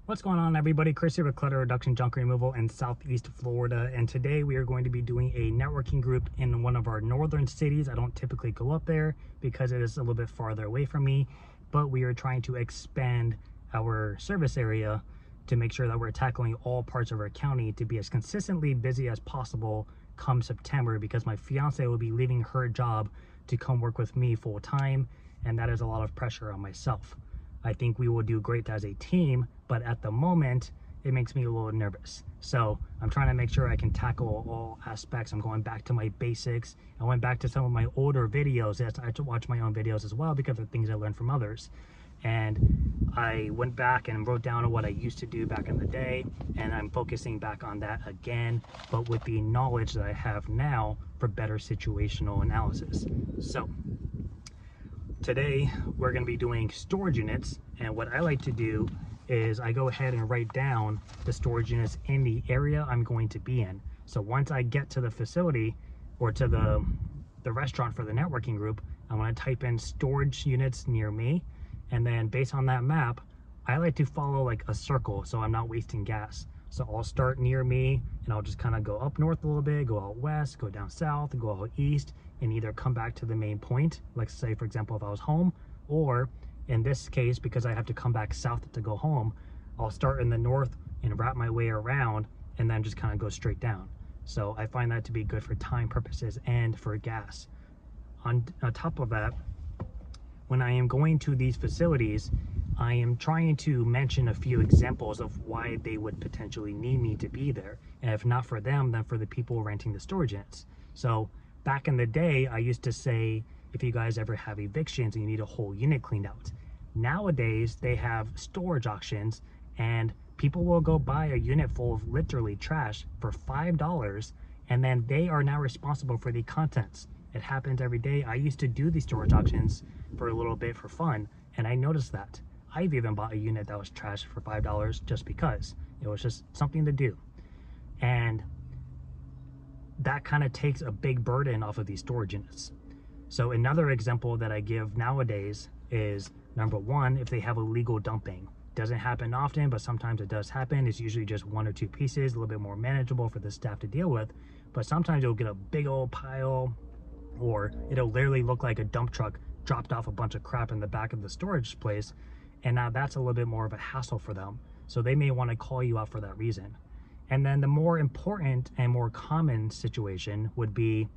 What's going on, everybody? Chris here with Clutter Reduction Junk Removal in Southeast Florida, and today we are going to be doing a networking group in one of our northern cities. I don't typically go up there because it is a little bit farther away from me, but we are trying to expand our service area to make sure that we're tackling all parts of our county to be as consistently busy as possible come September, because my fiance will be leaving her job to come work with me full time, and that is a lot of pressure on myself. I think we will do great as a team, but at the moment, it makes me a little nervous. So I'm trying to make sure I can tackle all aspects. I'm going back to my basics. I went back to some of my older videos. Yes, I watch my own videos as well because of things I learned from others. And I went back and wrote down what I used to do back in the day, and I'm focusing back on that again, but with the knowledge that I have now for better situational analysis. So today we're going to be doing storage units, and what I like to do is I go ahead and write down the storage units in the area I'm going to be in. So once I get to the facility or to the restaurant for the networking group, I want to type in storage units near me, and then based on that map, I like to follow like a circle so I'm not wasting gas. So I'll start near me and I'll just kind of go up north a little bit, go out west, go down south, go out east, and either come back to the main point, like say for example if I was home, or in this case, because I have to come back south to go home, I'll start in the north and wrap my way around and then just kind of go straight down. So I find that to be good for time purposes and for gas. On top of that, when I am going to these facilities, I am trying to mention a few examples of why they would potentially need me to be there. And if not for them, then for the people renting the storage units. So back in the day, I used to say, if you guys ever have evictions and you need a whole unit cleaned out. Nowadays, they have storage auctions, and people will go buy a unit full of literally trash for $5, and then they are now responsible for the contents. It happens every day. I used to do these storage auctions for a little bit for fun, and I noticed that. I've even bought a unit that was trash for $5 just because. It was just something to do. And that kind of takes a big burden off of these storage units. So another example that I give nowadays is, number one, if they have illegal dumping. Doesn't happen often, but sometimes it does happen. It's usually just one or two pieces, a little bit more manageable for the staff to deal with. But sometimes you'll get a big old pile, or it'll literally look like a dump truck dropped off a bunch of crap in the back of the storage place. And now that's a little bit more of a hassle for them. So they may want to call you out for that reason. And then the more important and more common situation would be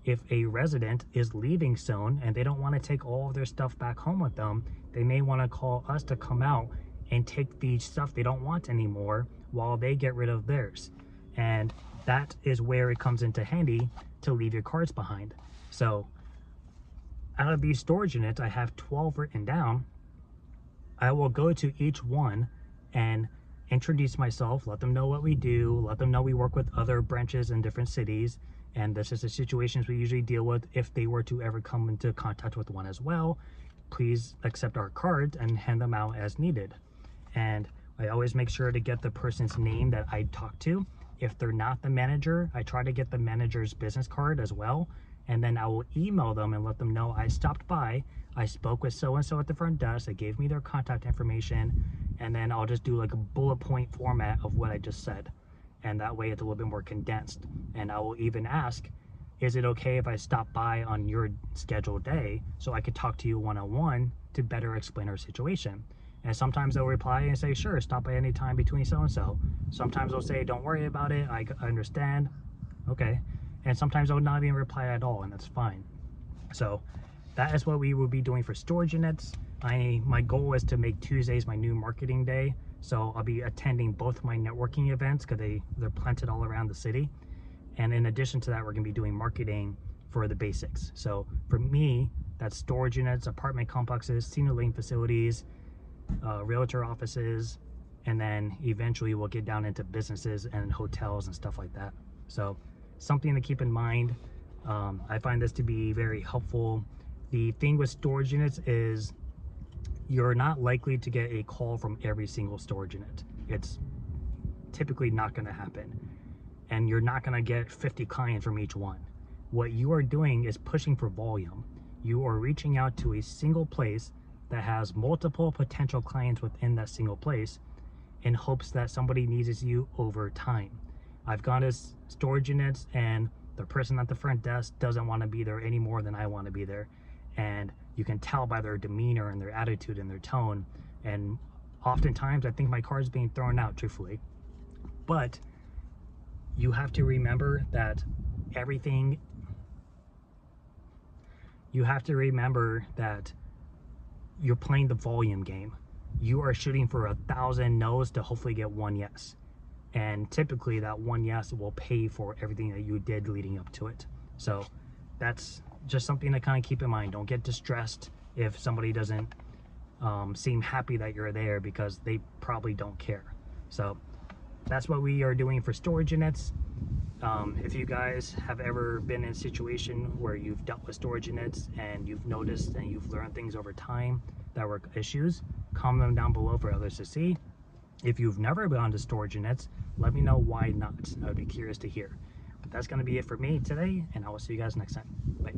if a resident is leaving soon and they don't want to take all of their stuff back home with them, they may want to call us to come out and take the stuff they don't want anymore while they get rid of theirs. And that is where it comes into handy to leave your cards behind. So out of these storage units, I have 12 written down. I will go to each one and introduce myself, let them know what we do, let them know we work with other branches in different cities, and this is the situations we usually deal with. If they were to ever come into contact with one as well, please accept our cards and hand them out as needed. And I always make sure to get the person's name that I talk to. If they're not the manager, I try to get the manager's business card as well, and then I will email them and let them know I stopped by, I spoke with so-and-so at the front desk, they gave me their contact information, and then I'll just do like a bullet point format of what I just said. And that way it's a little bit more condensed. And I will even ask, is it okay if I stop by on your scheduled day so I could talk to you one-on-one to better explain our situation? And sometimes they'll reply and say, sure, stop by any time between so-and-so. Sometimes they'll say, don't worry about it, I understand. Okay. And sometimes they'll not even reply at all, and that's fine. So that is what we will be doing for storage units. My goal is to make Tuesdays my new marketing day. So I'll be attending both my networking events because they're planted all around the city. And in addition to that, we're gonna be doing marketing for the basics. So for me, that's storage units, apartment complexes, senior living facilities, realtor offices, and then eventually we'll get down into businesses and hotels and stuff like that. So something to keep in mind. I find this to be very helpful. The thing with storage units is you're not likely to get a call from every single storage unit. It's typically not going to happen. And you're not going to get 50 clients from each one. What you are doing is pushing for volume. You are reaching out to a single place that has multiple potential clients within that single place, in hopes that somebody needs you over time. I've gone to storage units and the person at the front desk doesn't want to be there any more than I want to be there. And you can tell by their demeanor and their attitude and their tone. And oftentimes I think my card's being thrown out, truthfully. But you have to remember that you're playing the volume game. You are shooting for 1,000 no's to hopefully get one yes. And typically that one yes will pay for everything that you did leading up to it. So that's just something to kind of keep in mind. Don't get distressed if somebody doesn't seem happy that you're there, because they probably don't care. So that's what we are doing for storage units. If you guys have ever been in a situation where you've dealt with storage units and you've noticed and you've learned things over time that were issues, comment them down below for others to see. If you've never gone to storage units, let me know why not. I would be curious to hear. But that's going to be it for me today, and I will see you guys next time. Bye.